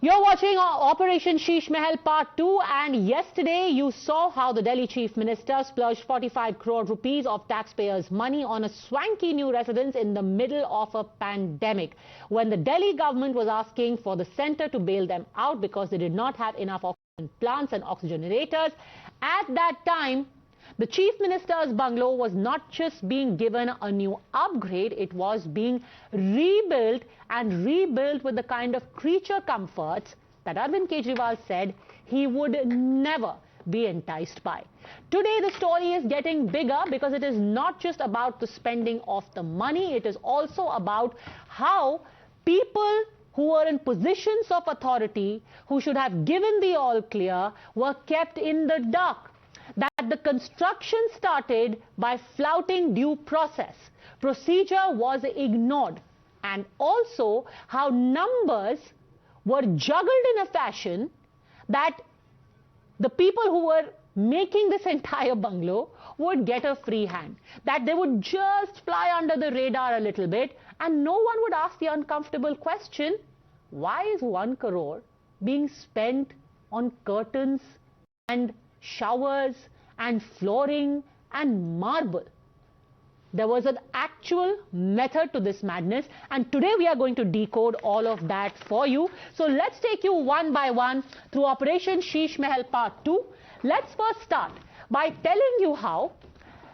You're watching Operation Sheesh Mahal Part 2, and yesterday you saw how the Delhi Chief Minister splurged 45 crore rupees of taxpayers' money on a swanky new residence in the middle of a pandemic, when the Delhi government was asking for the centre to bail them out because they did not have enough oxygen plants and oxygenators. At that time, the Chief Minister's bungalow was not just being given a new upgrade, it was being rebuilt, and rebuilt with the kind of creature comforts that Arvind Kejriwal said he would never be enticed by. Today the story is getting bigger because it is not just about the spending of the money, it is also about how people who were in positions of authority, who should have given the all clear, were kept in the dark. That the construction started by flouting due process. Procedure was ignored. And also how numbers were juggled in a fashion that the people who were making this entire bungalow would get a free hand. That they would just fly under the radar a little bit and no one would ask the uncomfortable question, why is 1 crore being spent on curtains and showers and flooring and marble? There was an actual method to this madness, and today we are going to decode all of that for you. So let's take you one by one through Operation Sheesh Mahal Part 2. Let's first start by telling you how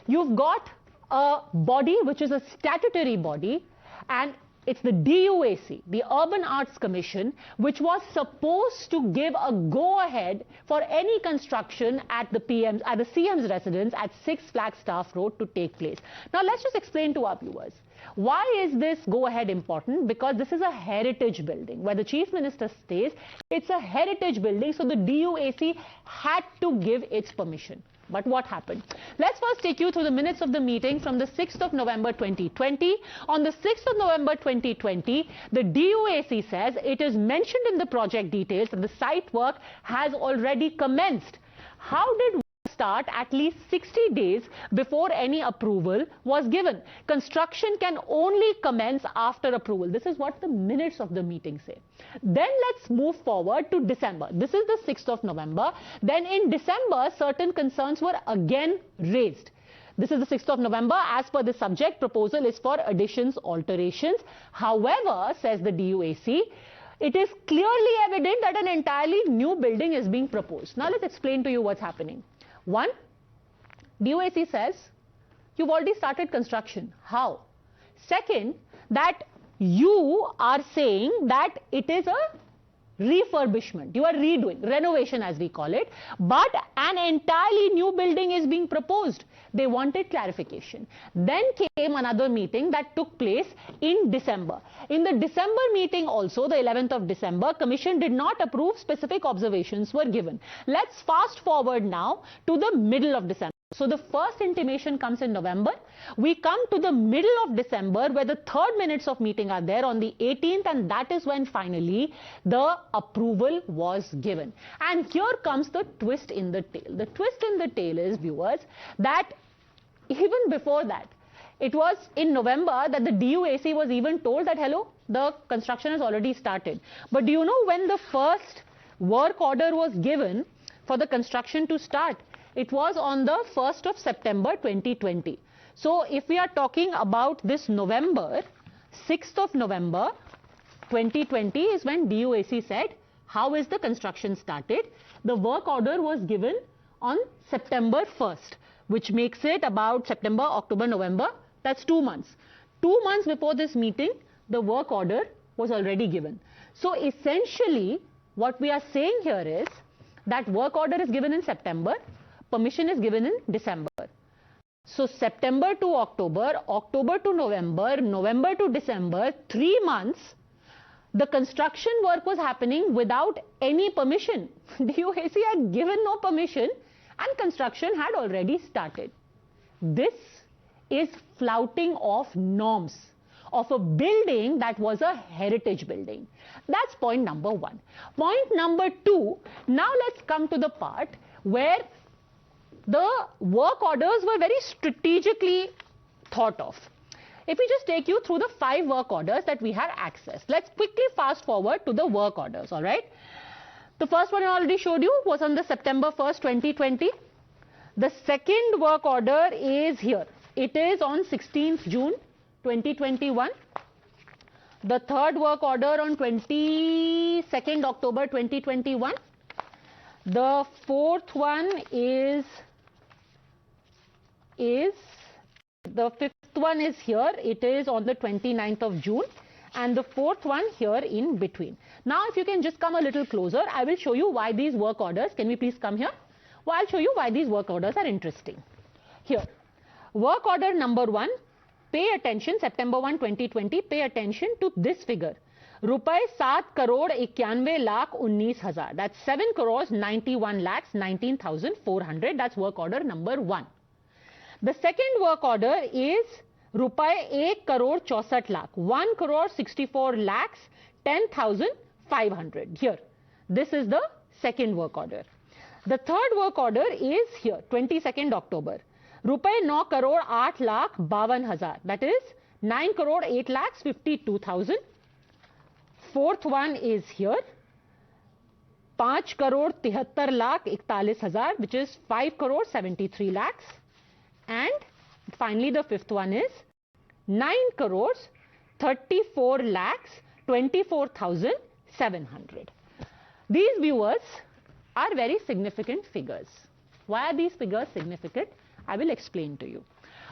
you've got a body which is a statutory body, and it's the DUAC, the Urban Arts Commission, which was supposed to give a go-ahead for any construction at the CM's residence at 6 Flagstaff Road to take place. Now, let's just explain to our viewers. Why is this go-ahead important? Because this is a heritage building. Where the Chief Minister stays, it's a heritage building, so the DUAC had to give its permission. But what happened? Let's first take you through the minutes of the meeting from the 6th of November 2020. On the 6th of November 2020, the DUAC says it is mentioned in the project details that the site work has already commenced. How did start at least 60 days before any approval was given? Construction can only commence after approval. This is what the minutes of the meeting say. Then let's move forward to December. This is the 6th of November. Then in December, certain concerns were again raised. This is the 6th of November. As per the subject, proposal is for additions, alterations. However, says the DUAC, it is clearly evident that an entirely new building is being proposed. Now let's explain to you what's happening. One, DUAC says, you've already started construction. How? Second, that you are saying that it is a refurbishment. You are redoing, renovation as we call it, but an entirely new building is being proposed. They wanted clarification. Then came another meeting that took place in December. In the December meeting also, the 11th of December, Commission did not approve, specific observations were given. Let's fast forward now to the middle of December. So the first intimation comes in November. We come to the middle of December where the third minutes of meeting are there on the 18th, and that is when finally the approval was given. And here comes the twist in the tail. The twist in the tail is, viewers, that even before that, it was in November that the DUAC was even told that, hello, the construction has already started. But do you know when the first work order was given for the construction to start? It was on the 1st of September 2020. So if we are talking about this November, 6th of November 2020 is when DUAC said, how is the construction started? The work order was given on September 1st, which makes it about September, October, November. That's 2 months. 2 months before this meeting, the work order was already given. So essentially, what we are saying here is that work order is given in September, permission is given in December. So September to October, October to November, November to December, 3 months, the construction work was happening without any permission. DUAC had given no permission and construction had already started. This is flouting of norms of a building that was a heritage building. That's point number one. Point number two, now let's come to the part where the work orders were very strategically thought of. if we just take you through the 5 work orders that we had accessed. Let's quickly fast forward to the work orders, all right? The first one I already showed you was on the September 1st, 2020. The second work order is here. It is on 16th June, 2021. The third work order on 22nd October, 2021. The fourth one is the fifth one is here. It is on the 29th of June. And the fourth one here in between. Now, if you can just come a little closer, I will show you why these work orders, can we please come here? Well, I'll show you why these work orders are interesting. Here, work order number 1, pay attention, September 1, 2020, pay attention to this figure. Rupees 7 crore 91 lakh 19 hazar. That's 7 crores 91 lakhs 19,400. That's work order number 1. The second work order is Rupees 1 crore 64 lakh. 1 crore 64 lakhs 10,500. Here, this is the second work order. The third work order is here, 22nd October. Rupees 9 crore 8 lakh 52 hazar. That is 9 crore 8 lakhs 52,000. Fourth one is here, 5 crore 73 lakh 41 hazar, which is 5 crore 73 lakhs. And finally, the fifth one is 9 crores 34 lakhs 24,700. These viewers are very significant figures. Why are these figures significant? I will explain to you.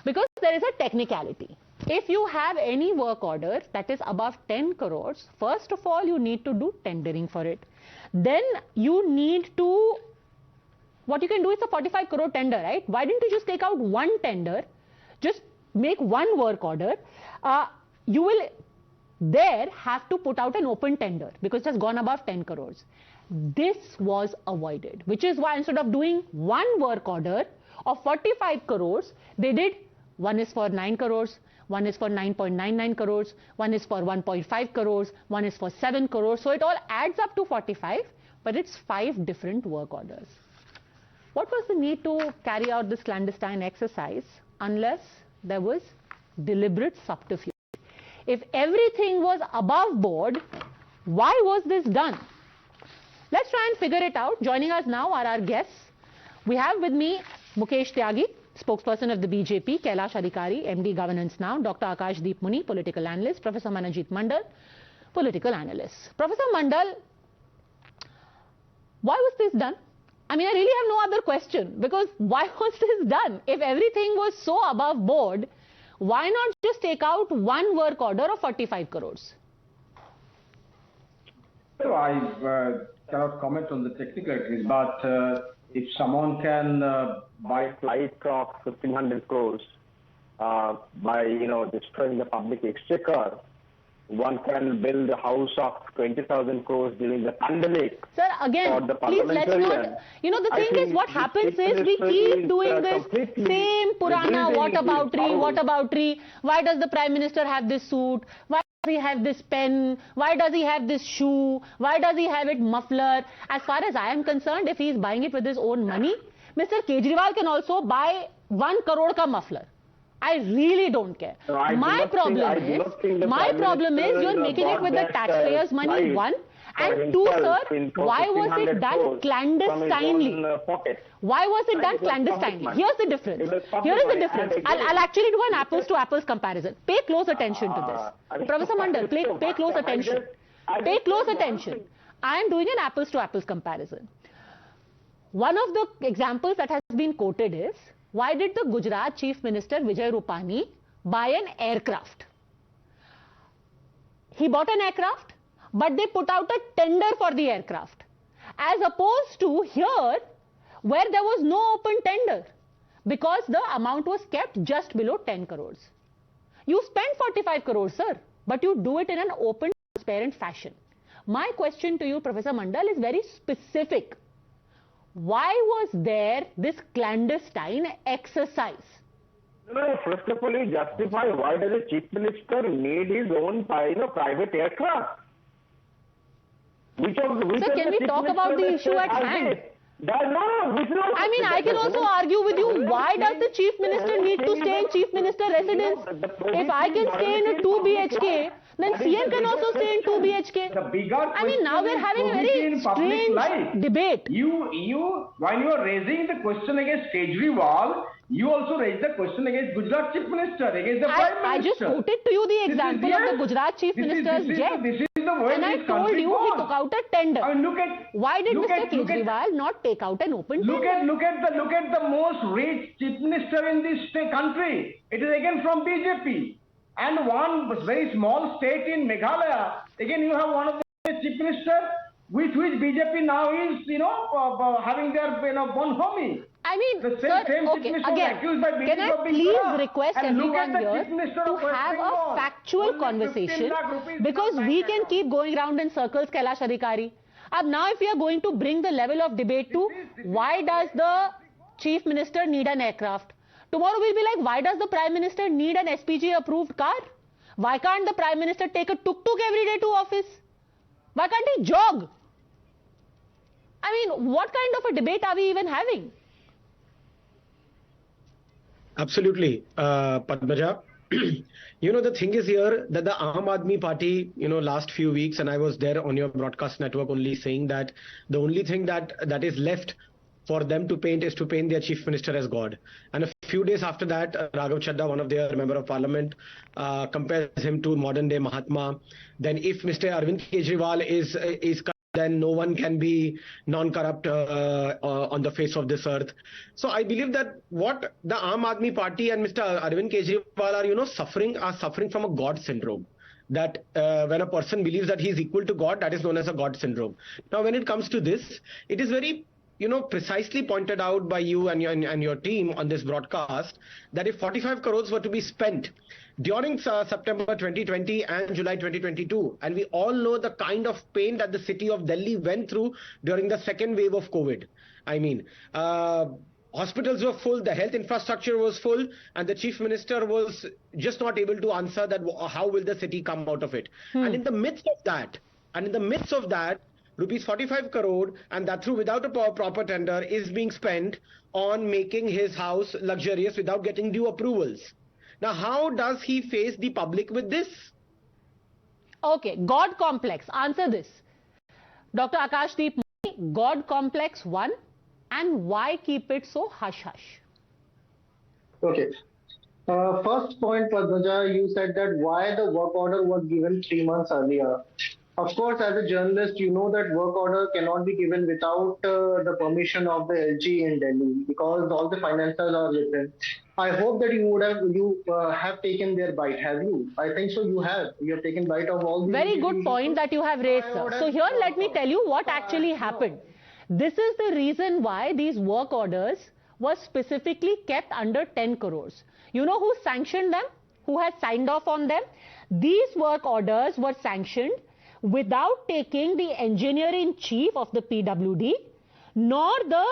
Because there is a technicality. If you have any work order that is above 10 crores, first of all, you need to do tendering for it. Then you need to, what you can do is a 45 crore tender, right? Why didn't you just take out one tender, just make one work order? You will there have to put out an open tender because it has gone above 10 crores. This was avoided, which is why instead of doing one work order of 45 crores, they did one is for 9 crores, one is for 9.99 crores, one is for 1.5 crores, one is for 7 crores. So it all adds up to 45, but it's 5 different work orders. What was the need to carry out this clandestine exercise unless there was deliberate subterfuge? If everything was above board, why was this done? Let's try and figure it out. Joining us now are our guests. We have with me Mukesh Tyagi, spokesperson of the BJP, Kailashnath Adhikari, MD Governance Now, Dr. Akashdeep Muni, political analyst, Professor Manojit Mandal, political analyst. Professor Mandal, why was this done? I mean, I really have no other question, because why was this done? If everything was so above board, why not just take out one work order of 45 crores? So I cannot comment on the technicalities, but if someone can buy flight of 1,500 crores by destroying the public exchequer, one can build a house of 20,000 crores during the pandemic. Sir, again, please let's not. The thing is, what happens is we keep doing this same Purana whataboutery. Why does the Prime Minister have this suit? Why does he have this pen? Why does he have this shoe? Why does he have it muffler? As far as I am concerned, if he is buying it with his own money, Mr. Kejriwal can also buy 1 crore ka muffler. I really don't care. No, my problem is you're making it with the taxpayers' money, one. And two, sir, why was it done clandestinely? Why was it done clandestinely? Here's the difference. Here is the difference. I'll actually do an apples-to-apples comparison. Pay close attention to this. Professor Mandal, pay close attention. Pay close attention. I am doing an apples-to-apples comparison. One of the examples that has been quoted is, why did the Gujarat Chief Minister Vijay Rupani buy an aircraft? He bought an aircraft, but they put out a tender for the aircraft. As opposed to here, where there was no open tender, because the amount was kept just below 10 crores. You spend 45 crores, sir, but you do it in an open, transparent fashion. My question to you, Professor Mandal, is very specific. Why was there this clandestine exercise? No, first of all, you justify why does the Chief Minister need his own private aircraft? So can we talk about the issue at hand? I mean, I can also argue with you, why does the Chief Minister need to stay in Chief Minister residence? If I can stay in a 2 BHK, then CM can also stay in 2 BHK. I mean, now we're having a very strange debate. When you are raising the question against Kejriwal, you also raise the question against Gujarat Chief Minister, against the Prime Minister. I just quoted to you the example of the Gujarat Chief Minister's jet. And I told you he took out a tender. I mean, why did Mr. Kejriwal not take out an open tender? Look at the most rich Chief Minister in this country. It is again from BJP. And one very small state in Meghalaya, again you have one of the Chief Minister with which BJP now is, having their, bonhomie. I mean, the sir, same okay, Chief Minister again, accused by BJP can I please request everyone here to of have a factual conversation, because we can keep going round in circles, Kailash Adhikari. Now if we are going to bring the level of debate to why does the Chief Minister need an aircraft? Tomorrow we'll be like, why does the Prime Minister need an SPG approved car? Why can't the Prime Minister take a tuk-tuk every day to office? Why can't he jog? I mean, what kind of a debate are we even having? Absolutely, Padmaja. The thing is here that the Aam Aadmi Party, last few weeks, and I was there on your broadcast network only saying that the only thing that is left for them to paint is to paint their Chief Minister as God. And a few days after that, Raghav Chadha, one of their member of parliament, compares him to modern day Mahatma. Then if Mr. Arvind Kejriwal is then no one can be non-corrupt on the face of this earth. So I believe that what the Aam Aadmi Party and Mr. Arvind Kejriwal are, suffering from a God syndrome. That when a person believes that he is equal to God, that is known as a God syndrome. Now, when it comes to this, it is very precisely pointed out by you and your team on this broadcast that if 45 crores were to be spent during September 2020 and July 2022, and we all know the kind of pain that the city of Delhi went through during the second wave of COVID. I mean, hospitals were full, the health infrastructure was full, and the Chief Minister was just not able to answer that how will the city come out of it. And in the midst of that, rupees 45 crore, and that through without a proper tender, is being spent on making his house luxurious without getting due approvals. Now, how does he face the public with this? Okay, God complex. Answer this. Dr. Akashdeep, God complex 1, and why keep it so hush-hush? Okay. First point, Padmaja, you said that why the work order was given 3 months earlier. Of course, as a journalist, you know that work order cannot be given without the permission of the LG in Delhi, because all the financials are written. I hope that you have taken their bite. Have you? I think so. You have. You have taken bite of all the. Very good point that you have raised, sir. So here, let me tell you what actually happened. This is the reason why these work orders were specifically kept under 10 crores. You know who sanctioned them? Who has signed off on them? These work orders were sanctioned without taking the engineer-in-chief of the PWD, nor the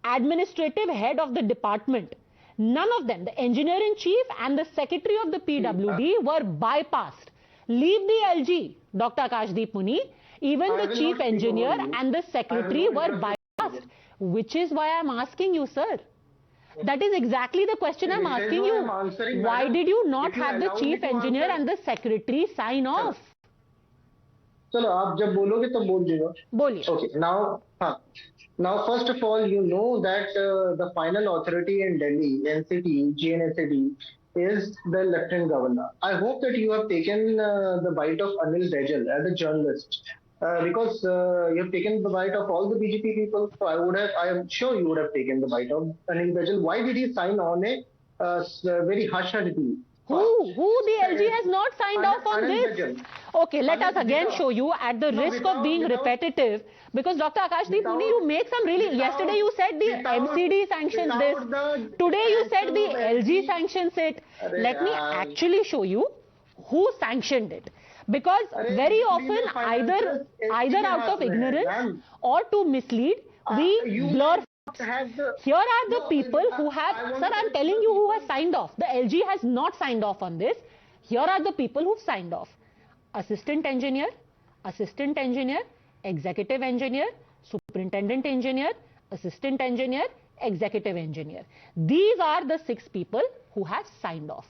administrative head of the department. None of them, the engineer-in-chief and the secretary of the PWD, were bypassed. Leave the LG, Dr. Akashdeep Muni, even the chief engineer and the secretary were bypassed. Which is why I'm asking you, sir. That is exactly the question I'm asking you. Why did you not have the chief engineer and the secretary sign off? चलो आप जब बोलोगे तब बोल दूंगा. बोलिए. Okay, now first of all, you know that the final authority in Delhi, NCT, GNSAD, is the Lieutenant Governor. I hope that you have taken the bite of Anil Bajal as a journalist, because you have taken the bite of all the BJP people. So I am sure you would have taken the bite of Anil Bajal. Why did he sign on a very hush-hush deal? Who the LG has not signed off on this? Okay, let us again show you at the risk of being repetitive, because Dr. Akashdeep Muni, you make some really, yesterday you said the MCD sanctions this, today you said the LG sanctions it. Let me actually show you who sanctioned it, because very often either out of ignorance or to mislead, we blur. Here are the people who have, sir, I'm telling you who has signed off. The LG has not signed off on this. Here are the people who've signed off. Assistant engineer, executive engineer, superintendent engineer, assistant engineer, executive engineer. These are the 6 people who have signed off.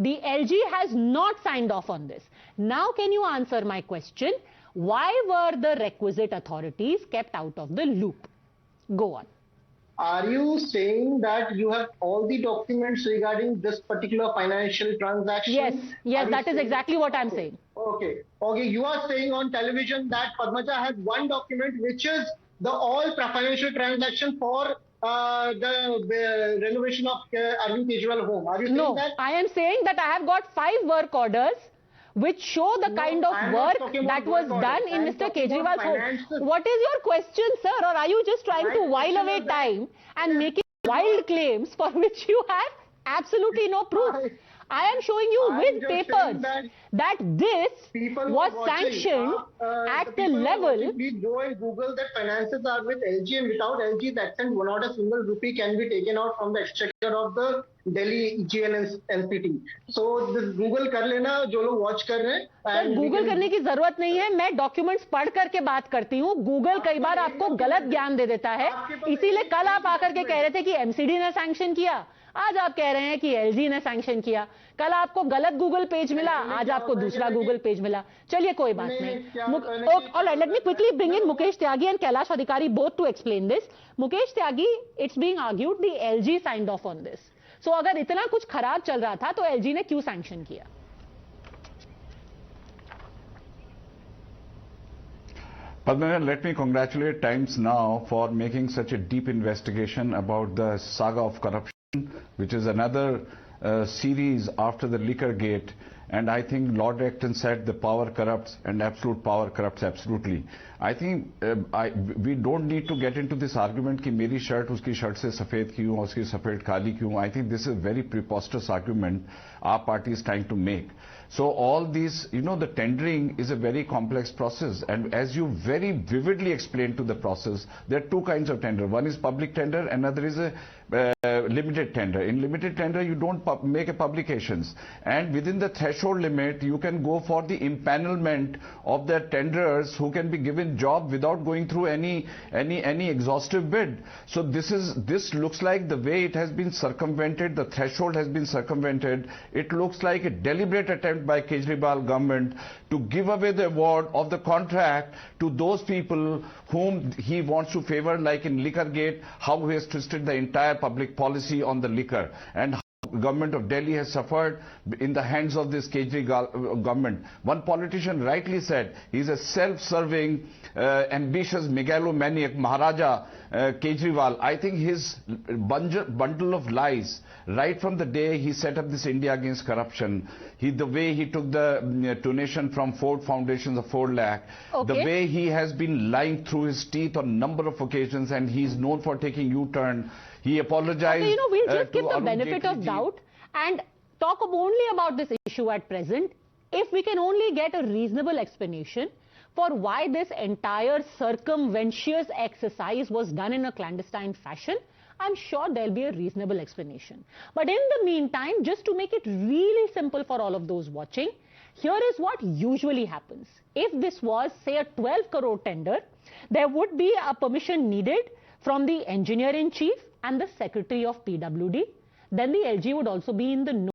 The LG has not signed off on this. Now can you answer my question? Why were the requisite authorities kept out of the loop? Go on. Are you saying that you have all the documents regarding this particular financial transaction? Yes, that is exactly what I'm saying. Okay, you are saying on television that Padmaja has one document which is the all financial transaction for the renovation of Arvind Kejriwal home. Are you saying that? No, I am saying that I have got 5 work orders which show the kind of work that was done in Mr. Kejriwal's home. What is your question, sir? Or are you just trying to while away time and making wild claims for which you have absolutely no proof? I am showing you with papers that this was sanctioned at the level. Please go and Google that finances are with LG, and without LG's accent, not a single rupee can be taken out from the exchequer of the Delhi GNCT. So this Google कर लेना जो लोग watch कर रहे हैं. Google करने की जरूरत नहीं है. मैं documents पढ़ करके बात करती हूँ. Google कई बार आपको गलत ज्ञान दे देता है. इसीलिए कल आप आकर के कह रहे थे कि MCD ने सैंक्शन किया. आज आप कह रहे हैं कि LG ने सैंक्शन किया. कल आपको गलत गूगल पेज मिला, आज आपको दूसरा गूगल पेज मिला. चलिए कोई बात नहीं. All right, let me quickly bring in Mukesh Tyagi and Kailash Adhikari both to explain this. Mukesh Tyagi, it's being argued the LG signed off on this. So अगर इतना कुछ खराब चल रहा था तो LG ने क्यों सैंक्शन किया? Padmaja, let me congratulate Times Now for making such a deep investigation about the saga of corruption, which is another series after the liquor gate. And I think Lord Acton said the power corrupts and absolute power corrupts absolutely. I think we don't need to get into this argument कि मेरी shirt उसकी shirt से सफेद क्यों और उसकी सफेद काली क्यों. I think this is a very preposterous argument our party is trying to make. So all these, the tendering is a very complex process, and as you very vividly explained to the process, there are 2 kinds of tender. One is public tender, another is a limited tender. In limited tender, you don't make a publications, and within the threshold limit, you can go for the empanelment of the tenderers who can be given job without going through any exhaustive bid. So this looks like the way it has been circumvented, the threshold has been circumvented. It looks like a deliberate attempt by Kejriwal government to give away the award of the contract to those people whom he wants to favor, like in Liquorgate, how he has twisted the entire public policy on the liquor, and how the government of Delhi has suffered in the hands of this Kejriwal government. One politician rightly said he's a self-serving, ambitious megalomaniac, Maharaja Kejriwal. I think his bundle of lies, right from the day he set up this India Against Corruption, the way he took the donation from Ford Foundations of 4 lakh, the way he has been lying through his teeth on a number of occasions, and he's known for taking U-turn. He apologized. Okay, we'll just give the benefit of doubt and talk only about this issue at present. If we can only get a reasonable explanation for why this entire circumventious exercise was done in a clandestine fashion, I'm sure there'll be a reasonable explanation. But in the meantime, just to make it really simple for all of those watching, here is what usually happens. If this was, say, a 12 crore tender, there would be a permission needed from the engineer-in-chief and the secretary of PWD. Then the LG would also be in the know.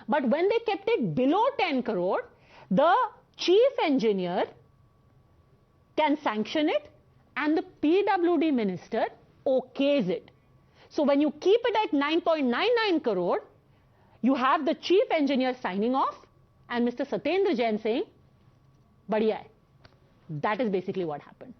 But when they kept it below 10 crore, the chief engineer can sanction it and the PWD minister okays it. So when you keep it at 9.99 crore, you have the chief engineer signing off and Mr. Satyendra Jain saying, "Badhiya hai." That is basically what happened.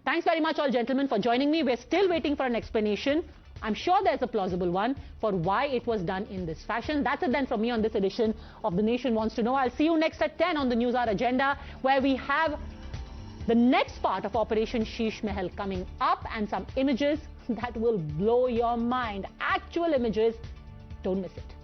Thanks very much, all gentlemen, for joining me. We're still waiting for an explanation. I'm sure there's a plausible one for why it was done in this fashion. That's it then from me on this edition of The Nation Wants to Know. I'll see you next at 10 on the News Hour agenda, where we have the next part of Operation Sheesh Mahal coming up and some images that will blow your mind. Actual images. Don't miss it.